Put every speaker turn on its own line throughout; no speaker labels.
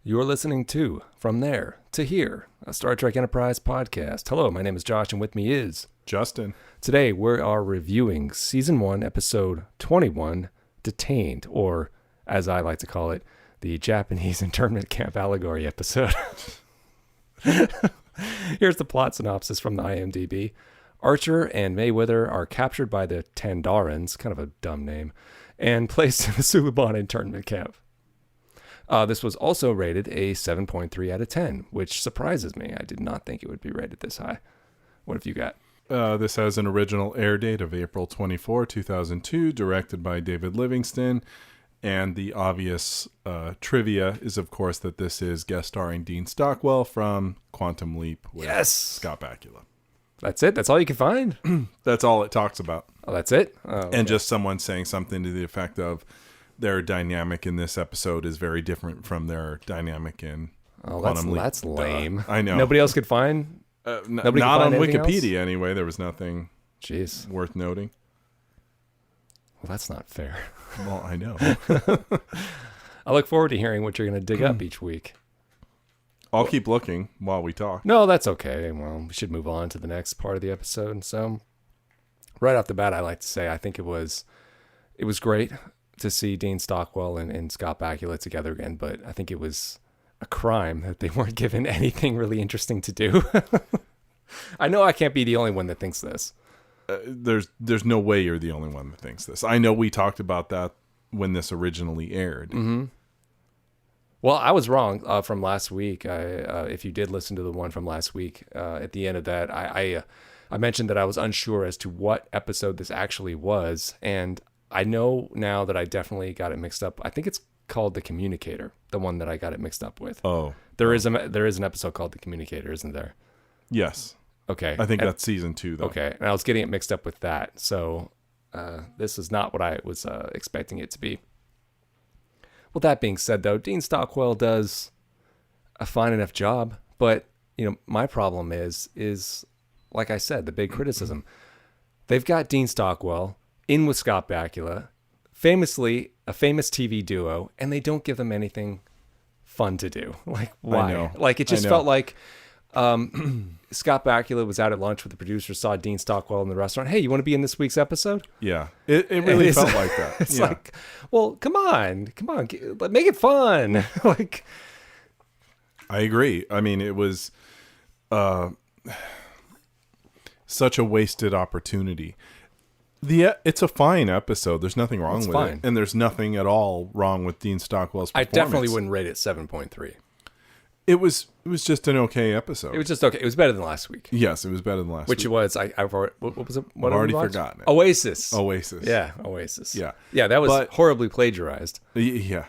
You're listening to From There to Here, a Star Trek Enterprise podcast. Hello, my name is Josh, and with me is
Justin.
Today, we are reviewing Season 1, Episode 21, Detained, or, as I like to call it, the Japanese internment camp allegory episode. Here's the plot synopsis from the IMDb. Archer and Mayweather are captured by the Tandarans, kind of a dumb name, and placed in the Suliban internment camp. This was also rated a 7.3 out of 10, which surprises me. I did not think it would be rated this high. What have you got?
This has an original air date of April 24, 2002, directed by David Livingston. And the obvious trivia is, of course, that this is guest starring Dean Stockwell from Quantum Leap with Scott Bakula.
That's it? That's all you can find?
That's all it talks about.
Oh, that's it? Oh, okay.
And just someone saying something to the effect of, their dynamic in this episode is very different from their dynamic in Quantum Leap.
That's lame.
I know.
Nobody else could find?
Not on Wikipedia else? Anyway. There was nothing worth noting.
Well, that's not fair.
Well, I know.
I look forward to hearing what you're going to dig up each week.
I'll keep looking while we talk.
No, that's okay. Well, we should move on to the next part of the episode. So, right off the bat, I like to say I think it was great to see Dean Stockwell and Scott Bakula together again, but I think it was a crime that they weren't given anything really interesting to do. I know I can't be the only one that thinks this.
There's no way you're the only one that thinks this. I know we talked about that when this originally aired.
Mm-hmm. Well, I was wrong from last week. If you did listen to the one from last week, at the end of that, I mentioned that I was unsure as to what episode this actually was, and I know now that I definitely got it mixed up. I think it's called The Communicator, the one that I got it mixed up with.
Oh.
There is an episode called The Communicator, isn't there?
Yes.
Okay.
I think that's season 2, though.
Okay. And I was getting it mixed up with that. So this is not what I was expecting it to be. Well, that being said, though, Dean Stockwell does a fine enough job. But, my problem is like I said, the big criticism. They've got Dean Stockwell in with Scott Bakula, famously a famous TV duo, and they don't give them anything fun to do. Like, why?
I know.
Like, it just felt like Scott Bakula was out at lunch with the producers, saw Dean Stockwell in the restaurant. Hey, you want to be in this week's episode?
Yeah, it really felt like that.
It's like, well, come on, make it fun. Like,
I agree. I mean, it was such a wasted opportunity. It's a fine episode. There's nothing wrong with it. And there's nothing at all wrong with Dean Stockwell's performance.
I definitely wouldn't rate it 7.3.
It was just an okay episode.
It was just okay. It was better than last week.
Yes, it was better than last week.
Which was, what was it? What
I've already forgotten it.
Oasis.
Yeah,
Oasis.
Yeah.
Yeah, that was horribly plagiarized.
Yeah.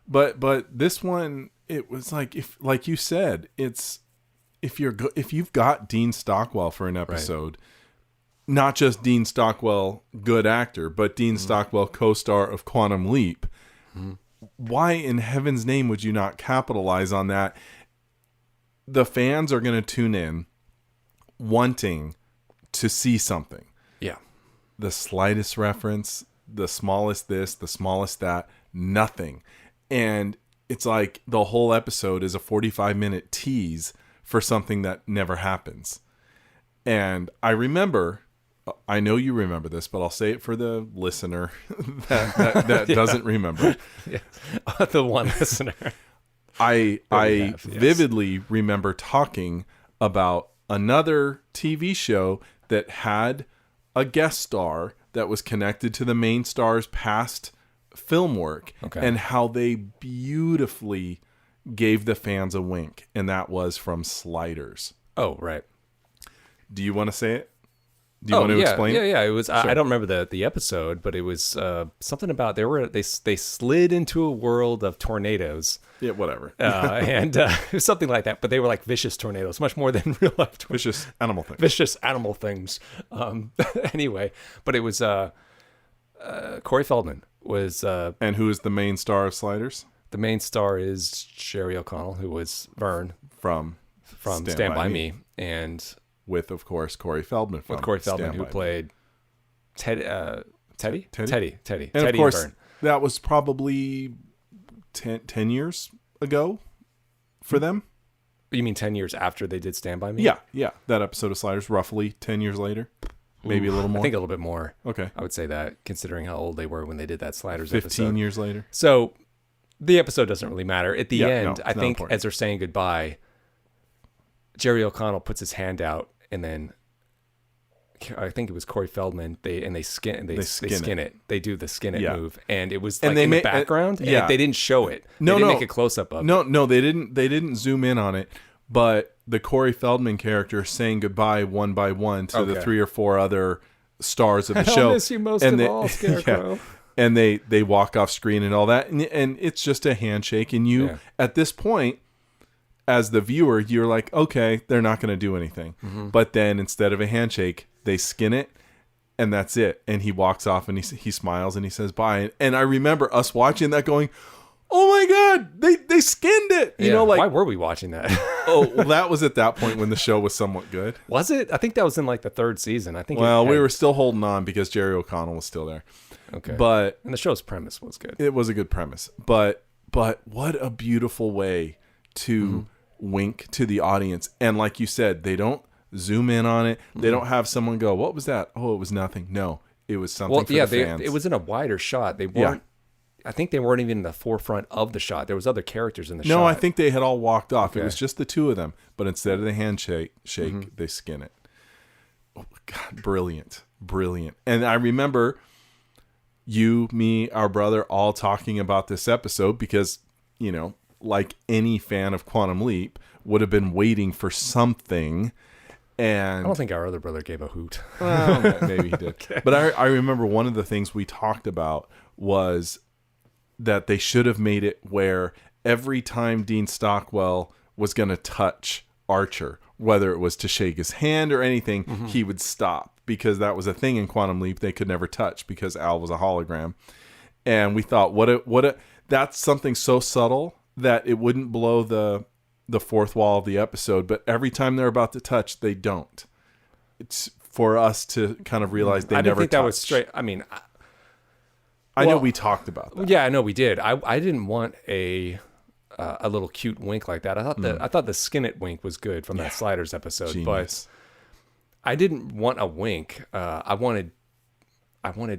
But this one, it was like you said, it's if you've got Dean Stockwell for an episode, not just Dean Stockwell, good actor, but Dean Stockwell, co-star of Quantum Leap. Why in heaven's name would you not capitalize on that? The fans are going to tune in wanting to see something.
Yeah.
The slightest reference, the smallest this, the smallest that, nothing. And it's like the whole episode is a 45-minute tease for something that never happens. And I know you remember this, but I'll say it for the listener that doesn't remember.
Yeah. The one listener.
I vividly remember talking about another TV show that had a guest star that was connected to the main star's past film work, and how they beautifully gave the fans a wink, and that was from Sliders.
Oh, right.
Do you want to say it? Do you want to explain?
Yeah. It was. Sure. I don't remember the episode, but it was something about they slid into a world of tornadoes.
Yeah, whatever.
And it was something like that. But they were like vicious tornadoes, much more than real life tornadoes.
Vicious animal things.
Vicious animal things. Anyway, but it was Corey Feldman was.
And who is the main star of Sliders?
The main star is Sherry O'Connell, who was Vern
from
Stand By Me, and
with, of course, Corey Feldman.
With Corey Feldman, who played Teddy.
And
Teddy
of course,
and Vern.
That was probably 10 years ago. for them.
You mean 10 years after they did Stand By Me?
Yeah. That episode of Sliders, roughly 10 years later. Maybe a little more.
I think a little bit more.
Okay.
I would say that, considering how old they were when they did that Sliders
15
episode.
years later.
So the episode doesn't really matter. At the end,
no,
I think
important.
as they're saying goodbye, Jerry O'Connell puts his hand out, and then I think it was Corey Feldman. They skin it. They do the skin it move, and it was like in the background. And they didn't show it. They didn't make a close up of it.
No, they didn't. They didn't zoom in on it. But the Corey Feldman character saying goodbye one by one to the 3 or 4 other stars of the show.
I'll miss you most of all, Scarecrow.
And they walk off screen and all that, and it's just a handshake. And you, at this point, as the viewer, you're like, okay, they're not going to do anything. Mm-hmm. But then instead of a handshake, they skin it, and that's it. And he walks off, and he smiles, and he says bye. And I remember us watching that going, oh my God, they skinned it. You know, like,
why were we watching that?
Well, that was at that point when the show was somewhat good.
Was it? I think that was in like the 3rd season. I think.
Well, we were still holding on because Jerry O'Connell was still there.
Okay.
And
the show's premise was good.
It was a good premise. But what a beautiful way to wink to the audience. And like you said, they don't zoom in on it. They don't have someone go, what was that? Oh, it was nothing. No, it was something for the fans.
It was in a wider shot. They weren't. I think they weren't even in the forefront of the shot. There was other characters in the shot.
No, I think they had all walked off. Okay. It was just the 2 of them. But instead of the handshake, they skin it. Oh, God, brilliant. And I remember you, me, our brother, all talking about this episode because, you know, like any fan of Quantum Leap, would have been waiting for something. And
I don't think our other brother gave a hoot.
Well, maybe he did. Okay. But I remember one of the things we talked about was that they should have made it where every time Dean Stockwell was going to touch Archer, whether it was to shake his hand or anything, he would stop, because that was a thing in Quantum Leap they could never touch because Al was a hologram. And we thought, that's something so subtle that it wouldn't blow the 4th wall of the episode, but every time they're about to touch, they don't. It's for us to kind of realize they never touched. I didn't think that was straight.
I mean,
I know we talked about that.
Yeah, I know we did. I didn't want a little cute wink like that. I thought the skin it wink was good from that Sliders episode. Genius. But I didn't want a wink. I wanted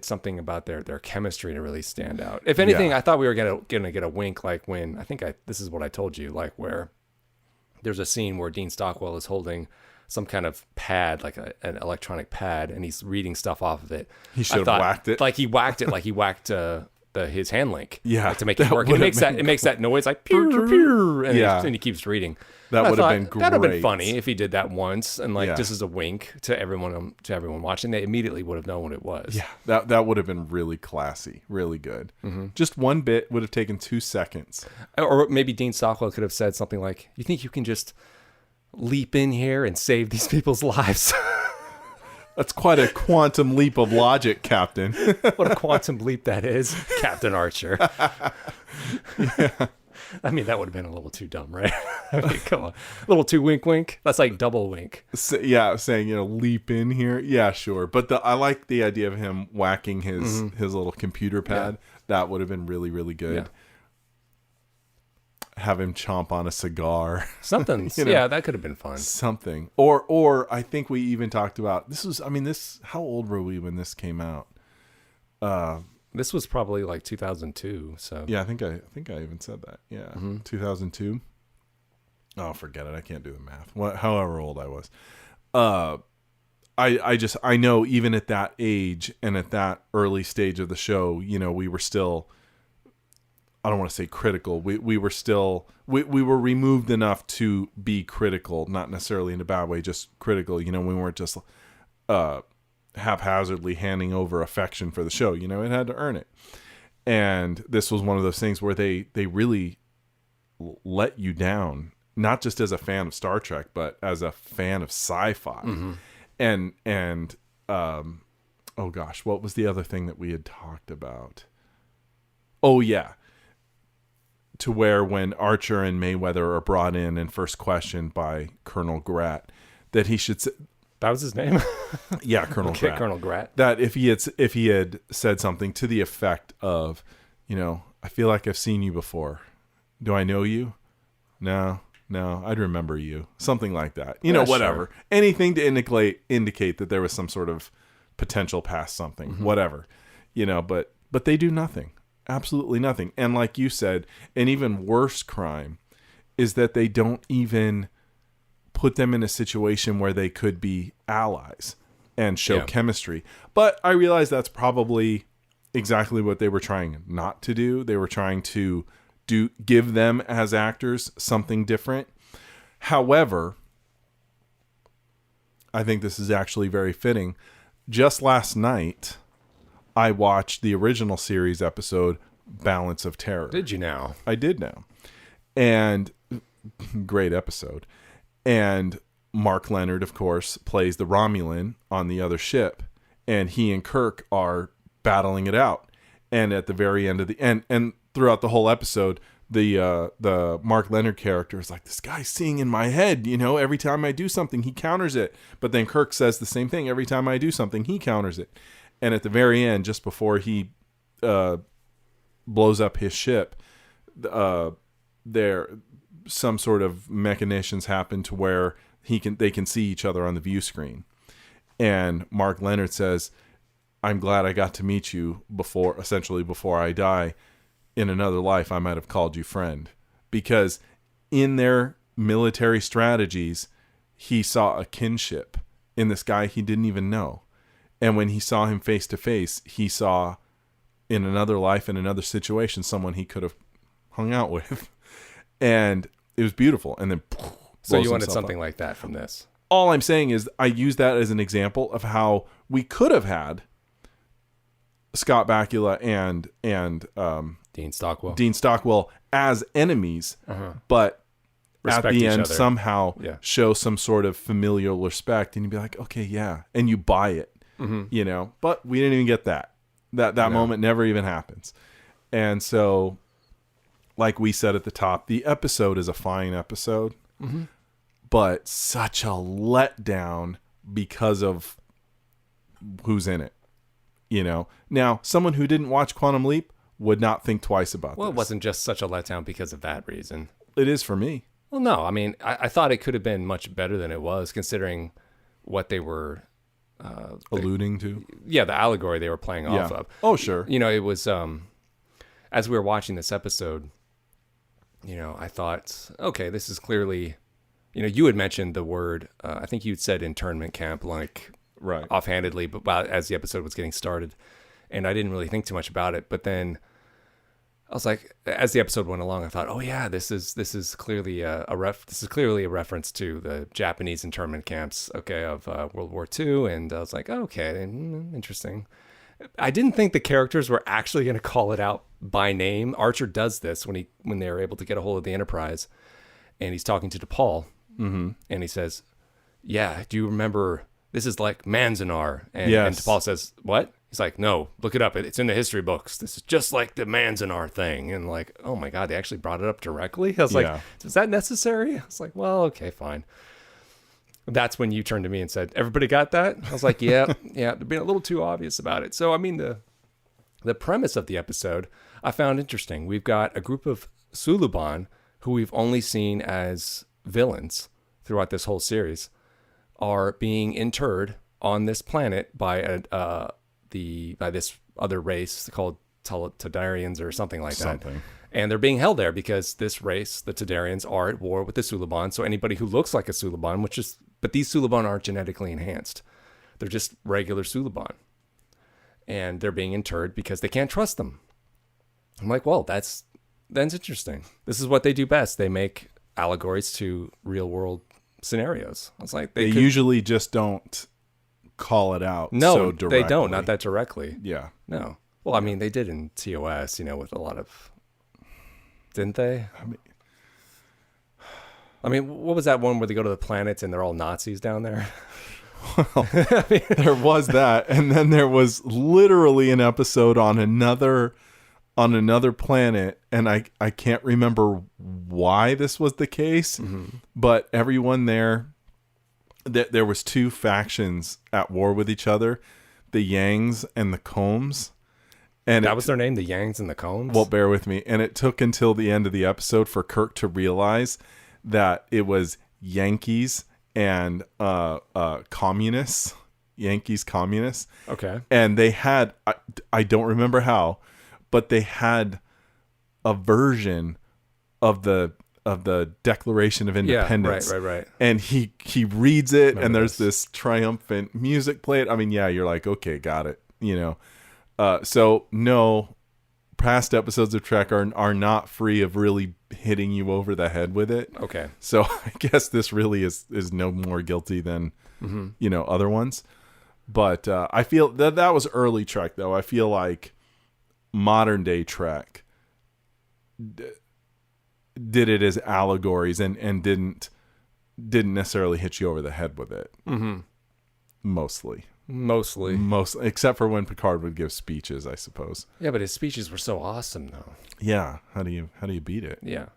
something about their chemistry to really stand out. If anything, I thought we were gonna get a wink, like when this is what I told you, like where there's a scene where Dean Stockwell is holding some kind of pad, like an electronic pad, and he's reading stuff off of it.
He should have whacked it.
Like he whacked it, like he whacked his hand link.
Yeah,
like to make it work. It makes that noise like pew pew, and he keeps reading.
That would have been great.
That would have been funny if he did that once, and like this is a wink to everyone watching. They immediately would have known what it was.
Yeah, that would have been really classy, really good. Mm-hmm. Just one bit would have taken 2 seconds.
Or maybe Dean Stockwell could have said something like, "You think you can just leap in here and save these people's lives?"
That's quite a quantum leap of logic, Captain.
What a quantum leap that is, Captain Archer.
Yeah.
I mean, that would have been a little too dumb, right? I mean, come on. A little too wink. That's like double wink.
Saying, leap in here. Yeah, sure. But I like the idea of him whacking his little computer pad. Yeah. That would have been really, really good. Yeah. Have him chomp on a cigar.
Something. Yeah, that could have been fun.
Something. Or I think we even talked about, how old were we when this came out?
This was probably like 2002. So
yeah, I think I even said that. Yeah, 2002. Oh, forget it. I can't do the math. However old I was. I know even at that age and at that early stage of the show, we were still, I don't want to say critical. We were still, we were removed enough to be critical, not necessarily in a bad way, just critical. We weren't just haphazardly handing over affection for the show. It had to earn it. And this was one of those things where they really let you down, not just as a fan of Star Trek, but as a fan of sci-fi. Mm-hmm. And oh gosh, what was the other thing that we had talked about? Oh yeah. To where when Archer and Mayweather are brought in and first questioned by Colonel Grat, that he should say,
that was his name?
Yeah, Colonel Grat.
Colonel Grat.
That if he had said something to the effect of, I feel like I've seen you before. Do I know you? No. No, I'd remember you. Something like that. Whatever. Sure. Anything to indicate that there was some sort of potential past something. Mm-hmm. Whatever. But they do nothing. Absolutely nothing. And like you said, an even worse crime is that they don't even put them in a situation where they could be allies and show chemistry. But I realize that's probably exactly what they were trying not to do. They were trying to give them as actors something different. However, I think this is actually very fitting. Just last night, I watched the original series episode, Balance of Terror.
Did you now?
I did now. And great episode. And Mark Leonard, of course, plays the Romulan on the other ship. And he and Kirk are battling it out. And at the very end of the and throughout the whole episode, the Mark Leonard character is like, this guy's seeing in my head, every time I do something, he counters it. But then Kirk says the same thing. Every time I do something, he counters it. And at the very end, just before he blows up his ship, there some sort of machinations happen to where they can see each other on the view screen. And Mark Leonard says, I'm glad I got to meet you before I die. In another life, I might have called you friend. Because in their military strategies, he saw a kinship in this guy he didn't even know. And when he saw him face to face, he saw in another life, in another situation, someone he could have hung out with. And it was beautiful. And then
so you wanted something like that from this.
All I'm saying is I use that as an example of how we could have had Scott Bakula and
Dean
Stockwell as enemies, but respect at the end somehow show some sort of familial respect, and you'd be like, okay, yeah, and you buy it, But we didn't even get that. That moment never even happens, and so, like we said at the top, the episode is a fine episode, but such a letdown because of who's in it. Now someone who didn't watch Quantum Leap would not think twice about this.
Well, it wasn't just such a letdown because of that reason.
It is for me.
Well, no, I mean, I thought it could have been much better than it was, considering what they were
alluding to.
Yeah, the allegory they were playing off of.
Oh, sure.
It was as we were watching this episode, I thought, okay, this is clearly, you had mentioned the word, I think you'd said internment camp, like
right
offhandedly, but as the episode was getting started, and I didn't really think too much about it. But then I was like, as the episode went along, I thought, oh yeah, this is clearly a reference to the Japanese internment camps, of World War II. And I was like, oh, okay, interesting. I didn't think the characters were actually going to call it out by name. Archer does this when they're able to get a hold of the Enterprise, and he's talking to DePaul, and he says, yeah, do you remember? This is like Manzanar. And DePaul says, what? He's like, no, look it up. It's in the history books. This is just like the Manzanar thing. And like, oh my God, they actually brought it up directly? I was like, is that necessary? I was like, well, okay, fine. That's when you turned to me and said, everybody got that? I was like, yeah, they're being a little too obvious about it. So, I mean, the premise of the episode I found interesting. We've got a group of Suliban who we've only seen as villains throughout this whole series, are being interred on this planet by this other race called Tandarans or something like that. And they're being held there because this race, the Tandarans, are at war with the Suliban. So anybody who looks like a Suliban, but these Suliban aren't genetically enhanced. They're just regular Suliban. And they're being interred because they can't trust them. I'm like, well, that's interesting. This is what they do best. They make allegories to real world scenarios. I was like, they
usually just don't call it out.
No,
so directly.
They don't. Not that directly.
Yeah.
No. Well, I mean, they did in TOS, with a lot of, didn't they? I mean, what was that one where they go to the planets and they're all Nazis down there?
Well, there was that, and then there was literally an episode on another planet, and I can't remember why this was the case, but everyone there was two factions at war with each other, the Yangs and the Combs. And
that was their name, the Yangs and the Combs?
Well, bear with me. And it took until the end of the episode for Kirk to realize that it was Yankees and communists. Yankees communists.
Okay.
And they had, I don't remember how, but they had a version of the Declaration of Independence.
Yeah, right.
And he reads it, and there's this triumphant music played. I mean, yeah, you're like, okay, got it. So no, past episodes of Trek are not free of really hitting you over the head with it.
Okay.
So I guess this really is no more guilty than other ones. But I feel that was early Trek, though. I feel like modern day Trek did it as allegories and didn't necessarily hit you over the head with it.
Mm-hmm.
Mostly, except for when Picard would give speeches, I suppose.
Yeah, but his speeches were so awesome, though.
Yeah, how do you beat it?
Yeah.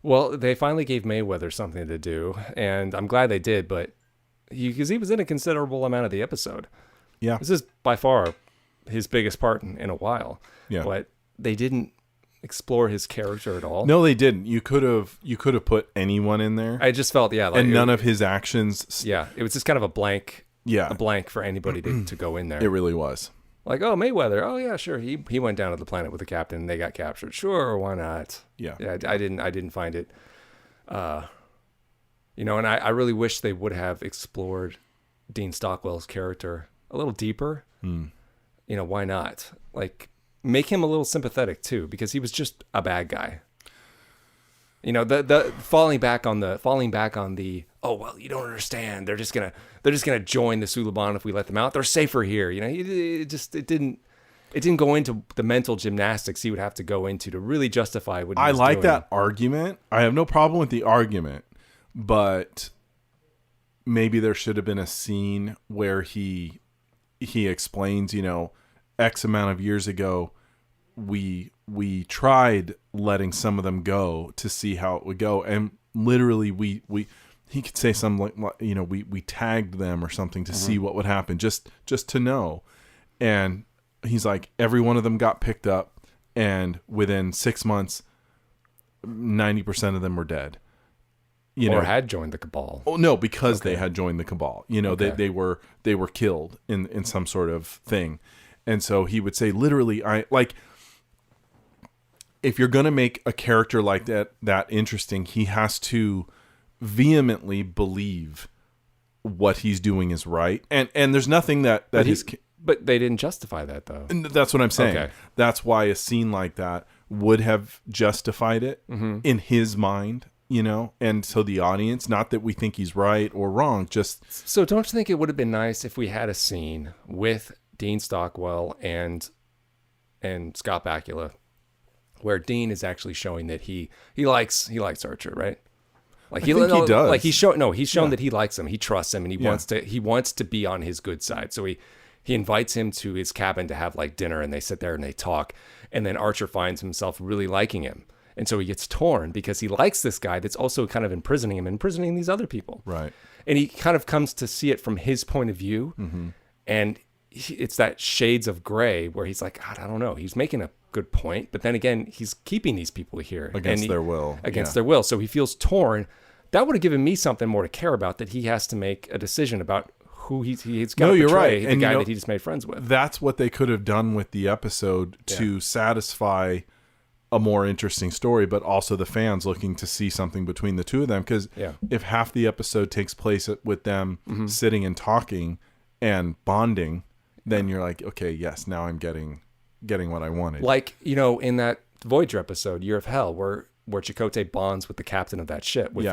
Well, they finally gave Mayweather something to do, and I'm glad they did, but because he was in a considerable amount of the episode.
Yeah.
This is by far his biggest part in a while.
Yeah.
But they didn't explore his character at all.
No, they didn't. You could have put anyone in there.
I just felt,
and none of his actions.
Yeah, it was just kind of a blank.
Yeah.
A blank for anybody to go in there.
It really was.
Like, oh, Mayweather. Oh, yeah, sure. He went down to the planet with the captain and they got captured. Sure, why not?
Yeah.
Yeah, I didn't find it. And I really wish they would have explored Dean Stockwell's character a little deeper. Why not? Like, make him a little sympathetic too, because he was just a bad guy. The falling back on the oh, well, you don't understand. They're just gonna join the Suliban if we let them out. They're safer here. It didn't go into the mental gymnastics he would have to go into to really justify what he was
like
doing.
that argument. I have no problem with the argument, but maybe there should have been a scene where he explains, X amount of years ago, we tried letting some of them go to see how it would go, and literally he could say something like, we tagged them or something to see what would happen, just to know. And he's like, every one of them got picked up, and within 6 months 90% of them were dead.
Or had joined the cabal.
Oh no, because they had joined the cabal. They were killed in some sort of thing. And so he would say, literally, if you're going to make a character like that interesting, he has to vehemently believe what he's doing is right. And there's nothing that
But they didn't justify that, though.
And that's what I'm saying.
Okay.
That's why a scene like that would have justified it in his mind, and so the audience, not that we think he's right or wrong, just...
So don't you think it would have been nice if we had a scene with Dean Stockwell and Scott Bakula where Dean is actually showing that he likes Archer, right? Like
he does.
Like he's shown that he likes him, he trusts him, and he wants to be on his good side. So he invites him to his cabin to have like dinner, and they sit there and they talk, and then Archer finds himself really liking him. And so he gets torn because he likes this guy that's also kind of imprisoning these other people.
Right.
And he kind of comes to see it from his point of view. And it's that shades of gray where he's like, God, I don't know. He's making a good point. But then again, he's keeping these people here.
Against their will.
Against their will. So he feels torn. That would have given me something more to care about, that he has to make a decision about who he's got to portray, the guy that he just made friends with.
That's what they could have done with the episode to satisfy a more interesting story, but also the fans looking to see something between the two of them. Because if half the episode takes place with them sitting and talking and bonding, then you're like, okay, yes, now I'm getting what I wanted.
Like, in that Voyager episode, Year of Hell, where Chakotay bonds with the captain of that ship, with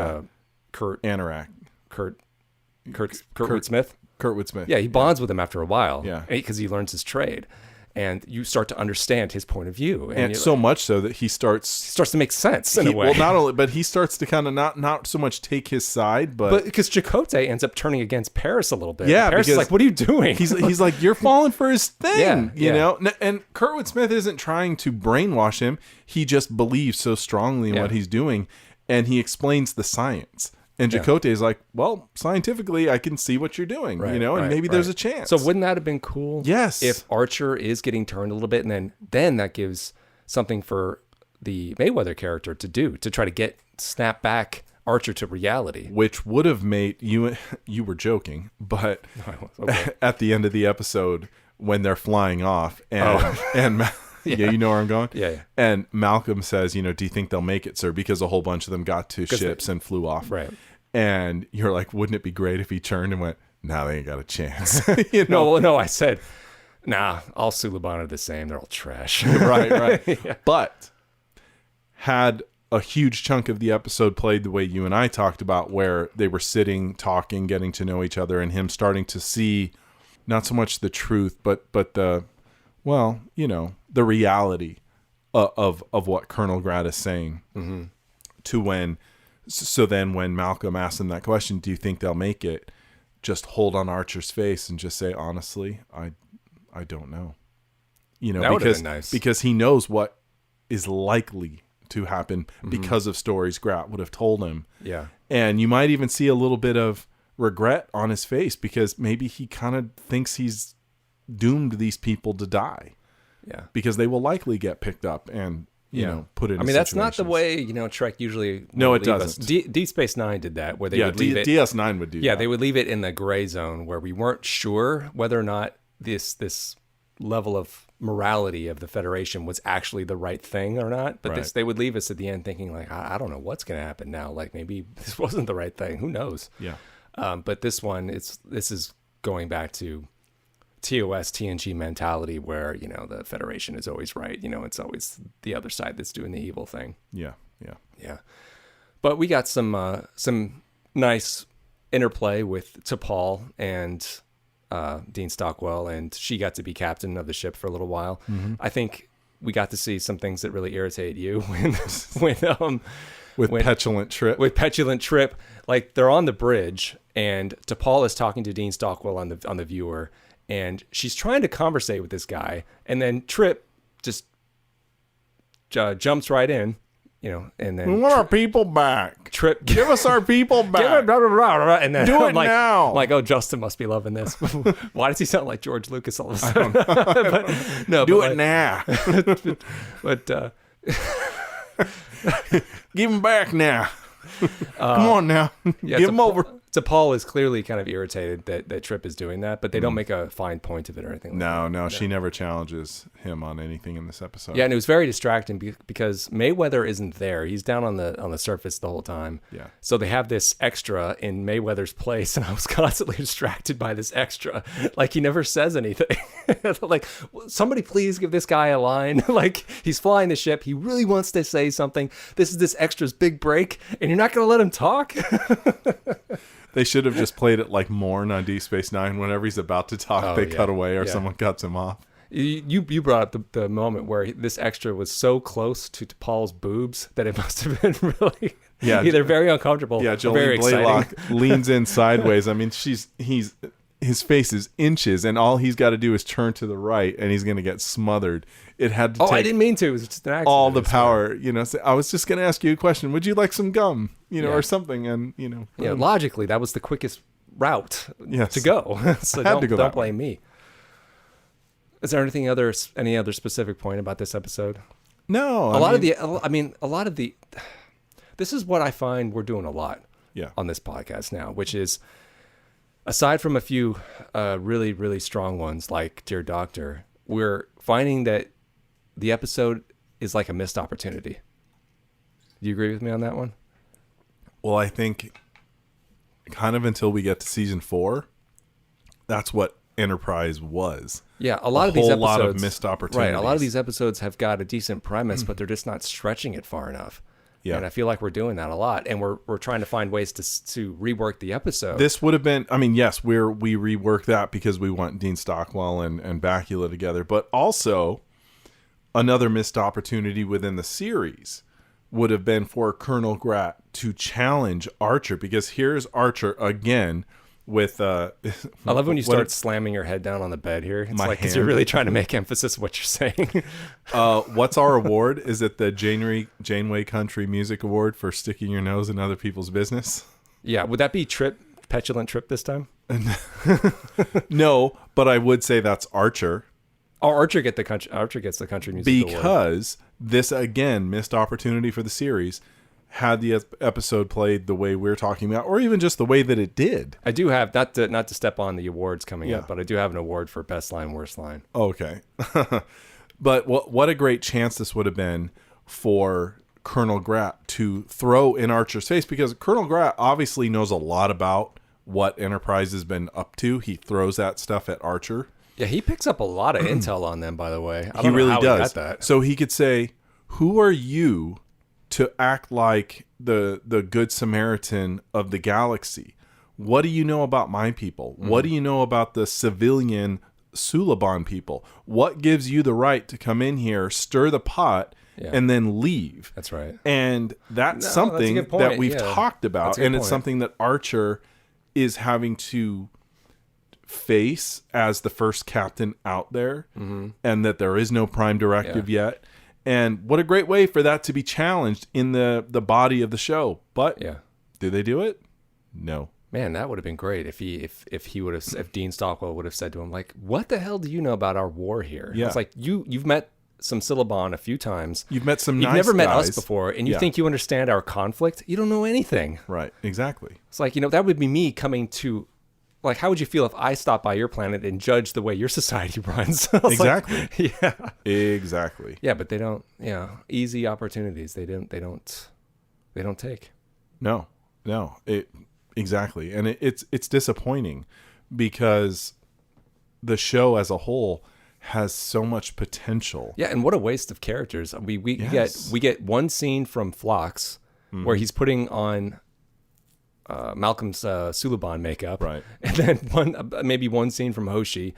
Kurt
Anorak.
Kurtwood Smith.
Kurtwood Smith.
Yeah, he bonds with him after a while.
Yeah.
Because he learns his trade. And you start to understand his point of view.
And so much so that he starts
to make sense in a way.
Well, not only, but he starts to kind of not so much take his side, but
because Chakotay ends up turning against Paris a little bit.
Yeah,
Paris is like, what are you doing?
He's like, you're falling for his thing,
you
know? And Kurtwood Smith isn't trying to brainwash him. He just believes so strongly in what he's doing. And he explains the science. And Chakotay is like, well, scientifically, I can see what you're doing, and maybe there's a chance.
So wouldn't that have been cool?
Yes.
If Archer is getting turned a little bit, and then that gives something for the Mayweather character to do, to try to snap back Archer to reality.
Which would have made you were joking, but
Okay.
at the end of the episode when they're flying off and yeah, you know where I'm going?
Yeah.
And Malcolm says, do you think they'll make it, sir? Because a whole bunch of them got to ships and flew off.
Right.
And you're like, wouldn't it be great if he turned and went, nah, they ain't got a chance.
No, I said, nah, all Suliban are the same. They're all trash.
Right.
Yeah.
But had a huge chunk of the episode played the way you and I talked about, where they were sitting, talking, getting to know each other, and him starting to see not so much the truth, but the, well, the reality of what Colonel Grad is saying.
Mm-hmm.
So then when Malcolm asked him that question, do you think they'll make it? Just hold on Archer's face and just say, honestly, I don't know.
That would have been nice.
Because he knows what is likely to happen because of stories Grat would have told him.
Yeah.
And you might even see a little bit of regret on his face, because maybe he kind of thinks he's doomed these people to die.
Yeah.
Because they will likely get picked up and, put in
that's not the way, Trek usually
No, it doesn't.
Deep Space Nine did that, where they would leave it.
DS9 would do that.
Yeah, they would leave it in the gray zone where we weren't sure whether or not this level of morality of the Federation was actually the right thing or not. But they would leave us at the end thinking, like, I don't know what's going to happen now. Like, maybe this wasn't the right thing. Who knows?
Yeah.
But this one, this is going back to TOS, TNG mentality, where, the Federation is always right. It's always the other side that's doing the evil thing.
Yeah.
But we got some nice interplay with T'Pol and Dean Stockwell, and she got to be captain of the ship for a little while. Mm-hmm. I think we got to see some things that really irritate you
with Petulant Trip.
With Petulant Trip, like they're on the bridge, and T'Pol is talking to Dean Stockwell on the viewer, and she's trying to conversate with this guy, and then Trip just jumps right in. And then
we want our people back.
Trip,
give us our people back.
Blah, blah, blah, blah, and then
do it
now.
I'm
like, oh, Justin must be loving this. Why does he sound like George Lucas all of a sudden?
Do it now.
but
give him back now. Come on now.
Yeah,
give him over.
T'Pol is clearly kind of irritated that Trip is doing that, but they don't make a fine point of it or anything like that.
No, she never challenges him on anything in this episode.
Yeah, and it was very distracting because Mayweather isn't there. He's down on the surface the whole time.
Yeah.
So they have this extra in Mayweather's place, and I was constantly distracted by this extra. Like, he never says anything. Like, somebody please give this guy a line. Like, he's flying the ship. He really wants to say something. This is this extra's big break, and you're not going to let him talk?
They should have just played it like Morn on Deep Space Nine. Whenever he's about to talk, they cut away or someone cuts him off.
You brought up the moment where this extra was so close to Paul's boobs that it must have been really either very uncomfortable or very
Blaylock
exciting.
leans in sideways. I mean, his face is inches, and all he's got to do is turn to the right, and he's going to get smothered. It had to take
I didn't mean to. It was just an accident.
all the power. I was just going to ask you a question. Would you like some gum? Or something, and
logically, that was the quickest route to go. So don't blame me. Is there any other specific point about this episode?
No.
A lot of the. This is what I find we're doing a lot on this podcast now, which is, aside from a few really, really strong ones like Dear Doctor, we're finding that the episode is like a missed opportunity. Do you agree with me on that one?
Well, I think kind of until we get to season 4, that's what Enterprise was.
Yeah, a lot of these episodes,
lot of missed opportunities.
Right, a lot of these episodes have got a decent premise, but they're just not stretching it far enough.
Yeah.
And I feel like we're doing that a lot, and we're trying to find ways to rework the episode.
This would have been, yes, we rework that because we want Dean Stockwell and Bakula together, but also another missed opportunity within the series would have been for Colonel Grat to challenge Archer, because here's Archer again with
I love when you start slamming your head down on the bed here. It's like, because you're really trying to make emphasis of what you're saying.
What's our award? Is it the Janeway Country Music Award for sticking your nose in other people's business?
Yeah, would that be Petulant Trip this time?
No, but I would say that's Archer.
Oh, Archer gets the country music award.
Because this, again, missed opportunity for the series, had the episode played the way we're talking about, or even just the way that it did.
I do have, not to step on the awards coming up, but I do have an award for best line, worst line.
Okay. But what a great chance this would have been for Colonel Grat to throw in Archer's face, because Colonel Grat obviously knows a lot about what Enterprise has been up to. He throws that stuff at Archer.
Yeah, he picks up a lot of intel on them, by the way. I
He
don't know
really
how
does.
He got that.
So he could say, "Who are you to act like the good Samaritan of the galaxy? What do you know about my people? What do you know about the civilian Suliban people? What gives you the right to come in here, stir the pot, and then leave?"
That's right.
And that's
That's a
something
good point.
that we've talked about,
That's a good
and it's
point.
something that Archer is having to face as the first captain out there, and that there is no prime directive yet. And what a great way for that to be challenged in the body of the show. But do they do it? No.
Man, that would have been great if Dean Stockwell would have said to him, like, "What the hell do you know about our war here?"
Yeah.
It's like, you've met some Suliban a few times.
You've met some
You've
nice
never met
guys.
us before, and you think you understand our conflict? You don't know anything.
Right, exactly.
It's like, that would be me coming to, like, how would you feel if I stopped by your planet and judged the way your society runs?
Exactly.
Like,
Exactly.
Yeah, but they don't, easy opportunities. They don't take.
No. Exactly. And it's disappointing because the show as a whole has so much potential.
Yeah, and what a waste of characters. We get one scene from Phlox where he's putting on Malcolm's Suliban makeup,
Right?
And then maybe one scene from Hoshi.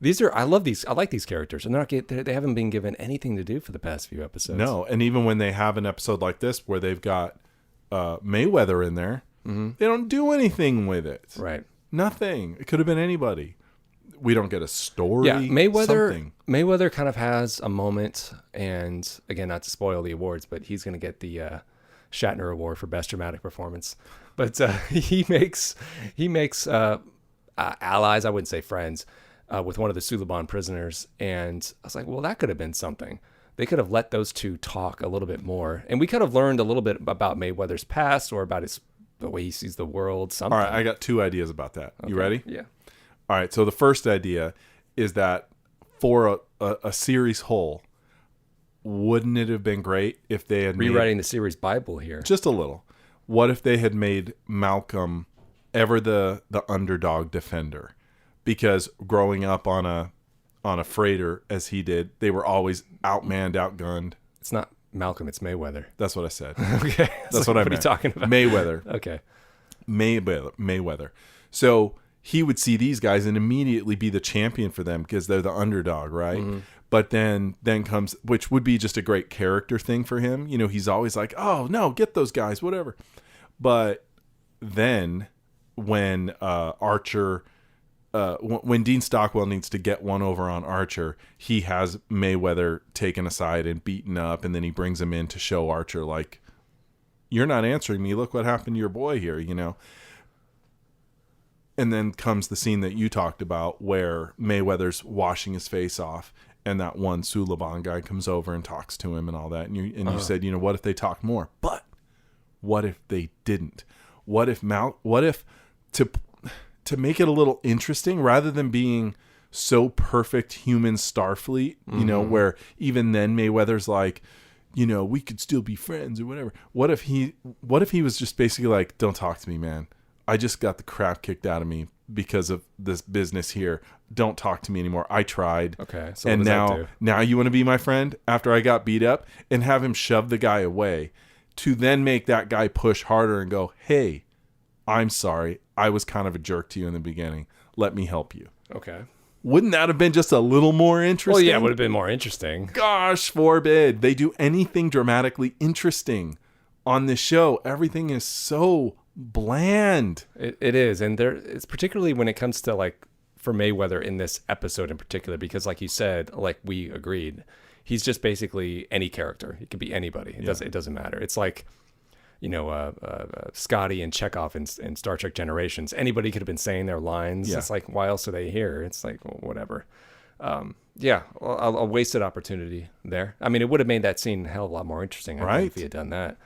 I like these characters, and they haven't been given anything to do for the past few episodes.
No, and even when they have an episode like this where they've got Mayweather in there, they don't do anything with it.
Right.
Nothing. It could have been anybody. We don't get a story.
Yeah,
something.
Mayweather kind of has a moment, and again, not to spoil the awards, but he's going to get the Shatner Award for Best Dramatic Performance. But he makes allies, I wouldn't say friends, with one of the Suliban prisoners, and I was like, well, that could have been something. They could have let those two talk a little bit more, and we could have learned a little bit about Mayweather's past or about the way he sees the world. Something.
All right, I got two ideas about that. Okay. You ready?
Yeah.
All right, so the first idea is that for a series whole, wouldn't it have been great if they had
rewriting the series Bible here?
Just a little. What if they had made Malcolm ever the underdog defender? Because growing up on a freighter as he did, they were always outmanned, outgunned.
It's not Malcolm, it's Mayweather.
That's what I said.
Okay.
That's what I meant.
What are you talking about?
Mayweather.
Okay.
Mayweather. So he would see these guys and immediately be the champion for them because they're the underdog, right? Mm-hmm. But then comes, which would be just a great character thing for him. He's always like, "Oh no, get those guys, whatever." But then when Archer, when Dean Stockwell needs to get one over on Archer, he has Mayweather taken aside and beaten up, and then he brings him in to show Archer, like, "You're not answering me. Look what happened to your boy here," And then comes the scene that you talked about where Mayweather's washing his face off, and that one Suliban guy comes over and talks to him and all that. And you said, what if they talked more? But what if they didn't? What if to make it a little interesting, rather than being so perfect human Starfleet, where even then Mayweather's like, we could still be friends or whatever. What if he was just basically like, "Don't talk to me, man. I just got the crap kicked out of me because of this business here. Don't talk to me anymore. I tried."
Okay. So
and now you want to be my friend after I got beat up, and have him shove the guy away, to then make that guy push harder and go, "Hey, I'm sorry. I was kind of a jerk to you in the beginning. Let me help you."
Okay.
Wouldn't that have been just a little more interesting?
Well, yeah, it would have been more interesting.
Gosh forbid they do anything dramatically interesting on this show. Everything is so bland.
It is, and it's particularly when it comes to, like, for Mayweather in this episode in particular, because like you said, like we agreed, he's just basically any character. He could be anybody. It doesn't matter. It's like, Scotty and Chekhov in Star Trek Generations. Anybody could have been saying their lines. Yeah. It's like, why else are they here? It's like, well, whatever. Yeah, a wasted opportunity there. I mean, it would have made that scene a hell of a lot more interesting, I think, if he had done that.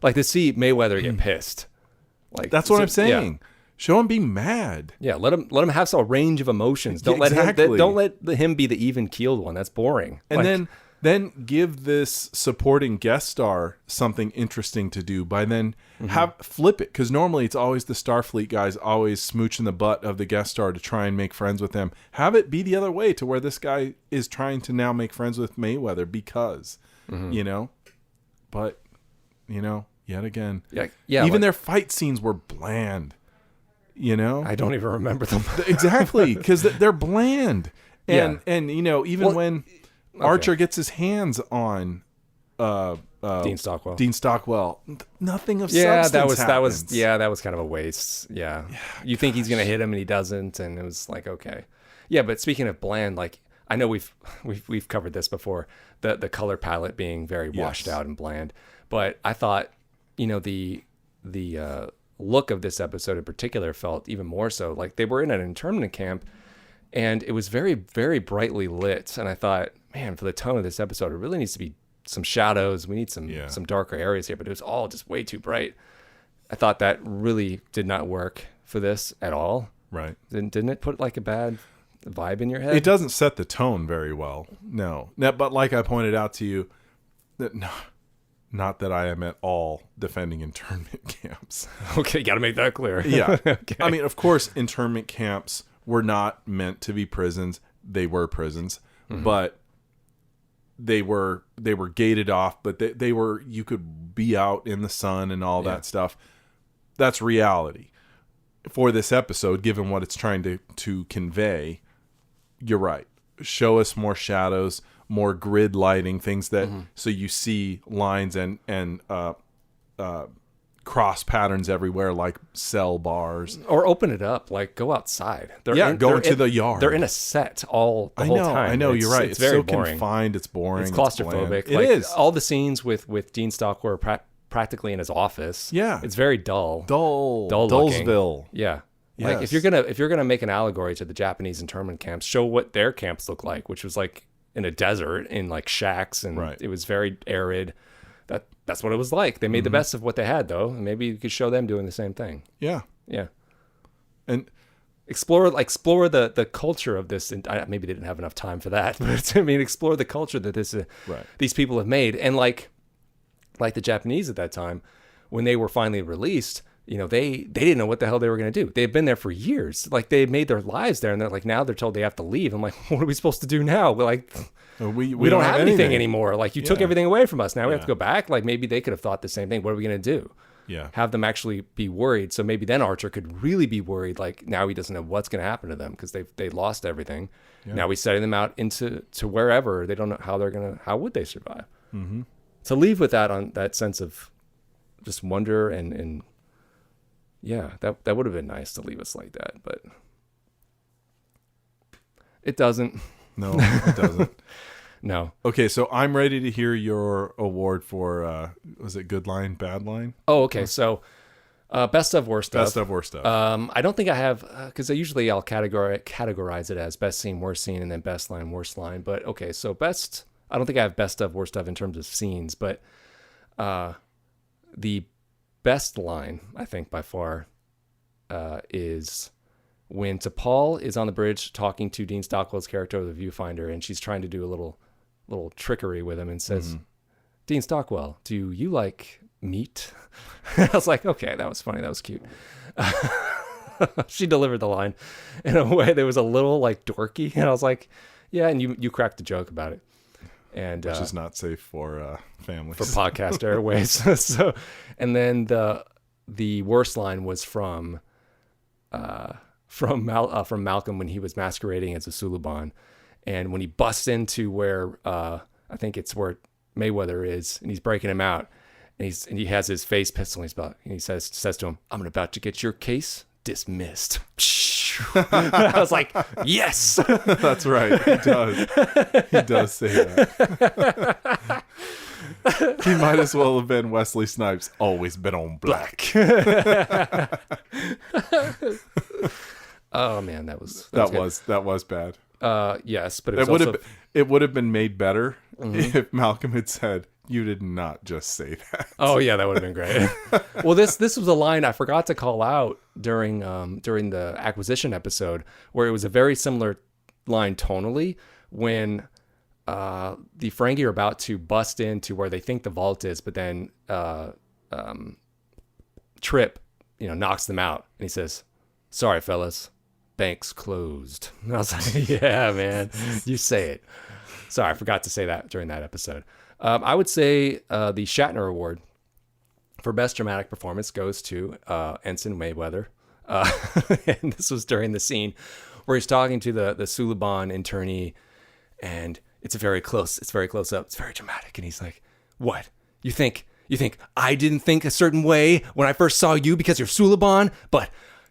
Like, to see Mayweather get pissed. Like,
that's what I'm saying. Yeah. Show him be mad.
Yeah, let him have some range of emotions. Don't let him be the even keeled one. That's boring.
And then give this supporting guest star something interesting to do by then flip it, because normally it's always the Starfleet guys always smooching the butt of the guest star to try and make friends with them. Have it be the other way, to where this guy is trying to now make friends with Mayweather because, but yet again, even their fight scenes were bland.
I don't even remember them.
Exactly, because they're bland. And even when Archer gets his hands on
Dean
Stockwell, nothing of substance happens.
That was kind of a waste. Yeah. You think he's gonna hit him and he doesn't, and it was like, okay. Yeah, but speaking of bland, like, I know we've covered this before, the color palette being very washed out and bland, but I thought, the look of this episode in particular felt even more so. Like, they were in an internment camp, and it was very, very brightly lit. And I thought, man, for the tone of this episode, it really needs to be some shadows. We need some darker areas here, but it was all just way too bright. I thought that really did not work for this at all.
Right.
Didn't it put like a bad vibe in your head?
It doesn't set the tone very well. No. But like I pointed out to you, that not that I am at all defending internment camps.
Okay, got to make that clear.
Yeah.
Okay.
I mean, of course, internment camps were not meant to be prisons. They were prisons, but they were gated off, but they were, you could be out in the sun and all that stuff. That's reality. For this episode, given what it's trying to convey, you're right. Show us more shadows, more grid lighting, things that so you see lines and cross patterns everywhere, like cell bars.
Or open it up, like go outside.
Go into the yard.
They're in a set the whole time.
I know, you're right. It's
very
so
boring.
Confined, it's boring.
It's claustrophobic.
It is.
All the scenes with Dean Stockwell are practically in his office.
Yeah.
It's very dull.
Dullsville.
Yeah.
Yes.
Like, if you're gonna make an allegory to the Japanese internment camps, show what their camps look like, which was like in a desert, in like shacks, and it was very arid. That's what it was like. They made the best of what they had, though, and maybe you could show them doing the same thing.
Yeah.
And explore the culture of this. And maybe they didn't have enough time for that, but I mean, explore the culture that these people have made. And like the Japanese at that time, when they were finally released, they didn't know what the hell they were going to do. They had been there for years. Like, they made their lives there, and they're like, now they're told they have to leave. I'm like, what are we supposed to do now? We're like, we don't have anything anymore. Like, you took everything away from us. Now we have to go back. Like, maybe they could have thought the same thing. What are we going to do?
Yeah.
Have them actually be worried. So maybe then Archer could really be worried. Like, now he doesn't know what's going to happen to them because they lost everything. Yeah. Now he's setting them out into wherever. They don't know how would they survive? Mm-hmm. To leave with that, on that sense of just wonder and yeah, that would have been nice to leave us like that, but it doesn't.
No, it doesn't.
No.
Okay, so I'm ready to hear your award for, was it good line, bad line?
Oh, okay. So, best of, worst of.
Best of, worst of.
I don't think I have, because usually I'll categorize it as best scene, worst scene, and then best line, worst line. But okay, so best, I don't think I have best of, worst of in terms of scenes, but the best line, I think, by far, is when T'Pol is on the bridge talking to Dean Stockwell's character, the viewfinder, and she's trying to do a little trickery with him and says, Dean Stockwell, do you like meat? I was like, okay, that was funny. That was cute. She delivered the line in a way that was a little like dorky. And I was like, yeah. And you cracked a joke about it. And
which is not safe for families,
for podcast airways. So, and then the worst line was from Malcolm when he was masquerading as a Suliban, and when he busts into where I think it's where Mayweather is, and he's breaking him out, and he has his face pistol, and he says to him, "I'm about to get your case dismissed." I was like, yes.
That's right. He does say that. He might as well have been Wesley Snipes, always been on black.
Oh man, that was
bad.
Yes, but it was
it would have been made better if Malcolm had said, "You did not just say that."
Oh yeah, that would have been great. Well, this was a line I forgot to call out during the acquisition episode, where it was a very similar line tonally when the Ferengi are about to bust into where they think the vault is, but then Trip, knocks them out, and he says, "Sorry, fellas, bank's closed." And I was like, "Yeah, man, you say it." Sorry, I forgot to say that during that episode. I would say the Shatner Award for Best Dramatic Performance goes to Ensign Mayweather. And this was during the scene where he's talking to the Suliban internee, and it's very close up. It's very dramatic. And he's like, "What? You think I didn't think a certain way when I first saw you because you're Suliban? But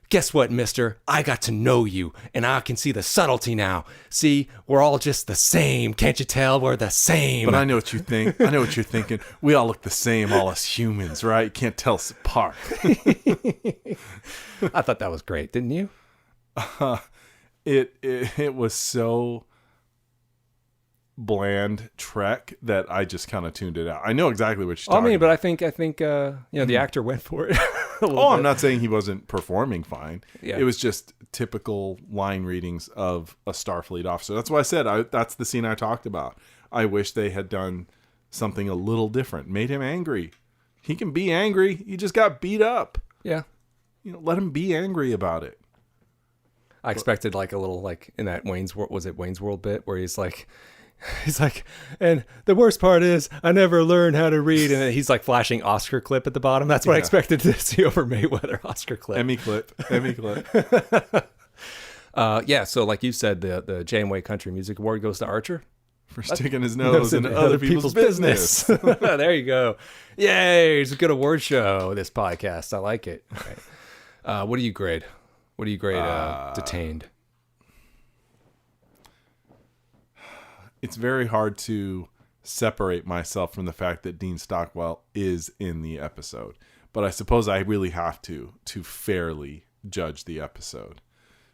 guess what, mister? I got to know you, and I can see the subtlety now. See, we're all just the same. Can't you tell we're the same?"
But I know what you think. I know what you're thinking. We all look the same, all us humans, right? You can't tell us apart.
I thought that was great, didn't you?
It was so bland Trek that I just kind of tuned it out. I know exactly what you're talking about.
But I think the actor went for it.
I'm not saying he wasn't performing fine.
Yeah.
It was just typical line readings of a Starfleet officer. That's why I said that's the scene I talked about. I wish they had done something a little different. Made him angry. He can be angry. He just got beat up.
Yeah.
Let him be angry about it.
I expected like a little like in that Wayne's World bit where he's like, and the worst part is I never learned how to read, and then he's like flashing Oscar clip at the bottom. That's what I expected to see over Mayweather. Oscar clip.
Emmy clip.
So like you said, the Janeway Country Music Award goes to Archer
for sticking his nose into other people's business.
There you go. Yay, it's a good award show, this podcast. I like it. Right. What do you grade Detained?
It's very hard to separate myself from the fact that Dean Stockwell is in the episode. But I suppose I really have to fairly judge the episode.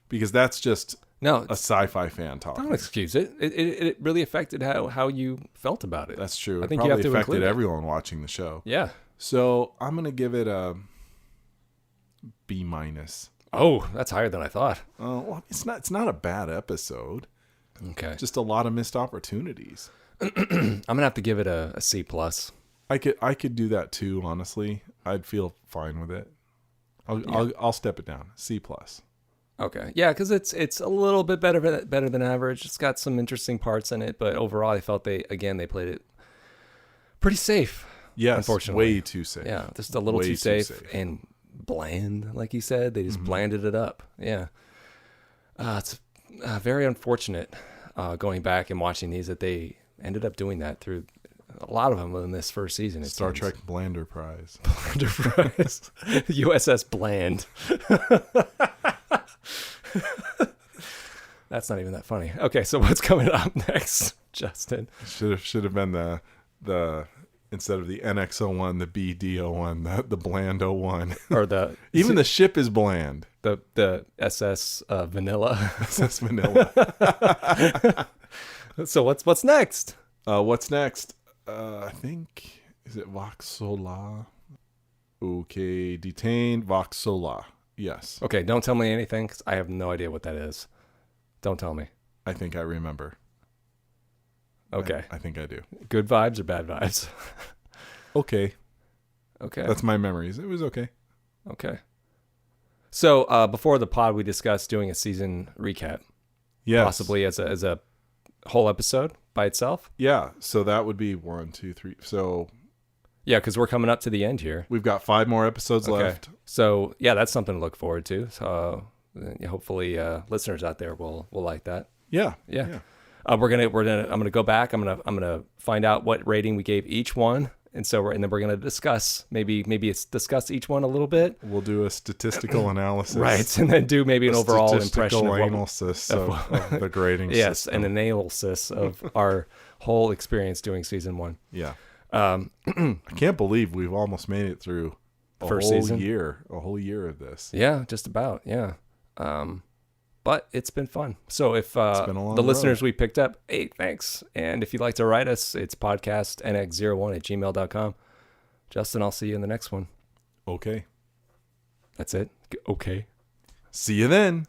Because that's just a sci-fi fan talking.
Don't excuse it. It really affected how you felt about it.
That's true.
I think
it probably
you have to
affected everyone watching the show.
Yeah.
So I'm going to give it a B-.
Oh, that's higher than I thought.
Oh, well, it's not a bad episode.
Okay.
Just a lot of missed opportunities.
I'm gonna have to give it a C+.
I could do that too. Honestly, I'd feel fine with it. I'll step it down. C+.
Okay. Yeah, because it's a little bit better than average. It's got some interesting parts in it, but overall, I felt they played it pretty safe.
Yes,
unfortunately,
way too safe.
Yeah, just a little too safe and bland, like you said. They just blanded it up. Yeah. It's very unfortunate going back and watching these that they ended up doing that through a lot of them in this first season.
Star Trek Blander Prize.
Blander Prize. USS Bland. That's not even that funny. Okay, so what's coming up next, Justin?
Should have been the instead of the NX-01, the BD-01, the Bland 01.
Or the
even the ship is bland.
The SS Vanilla.
SS Vanilla.
So what's next?
What's next? I think is it Voxola? Okay, Detained, Voxola. Yes.
Okay, don't tell me anything because I have no idea what that is. Don't tell me.
I think I remember.
Okay.
I think I do.
Good vibes or bad vibes?
Okay.
Okay.
That's my memories. It was okay.
Okay. So before the pod, we discussed doing a season recap.
Yes.
Possibly as a whole episode by itself.
Yeah. So that would be 1, 2, 3. So
yeah, because we're coming up to the end here.
We've got 5 more episodes left.
So yeah, that's something to look forward to. So hopefully listeners out there will like that.
Yeah.
I'm gonna go back. I'm gonna find out what rating we gave each one, and then we're gonna discuss maybe discuss each one a little bit.
We'll do a statistical analysis,
right, and then do maybe an overall impression of
analysis of the grading.
Yes,
system.
an analysis of our whole experience doing season 1.
Yeah. I can't believe we've almost made it through a whole year of this.
Yeah, just about. Yeah. But it's been fun. So if
been a long
the listeners
road.
we picked up, hey, thanks. And if you'd like to write us, it's podcastnx01@gmail.com. Justin, I'll see you in the next one.
Okay.
That's it. Okay.
See you then.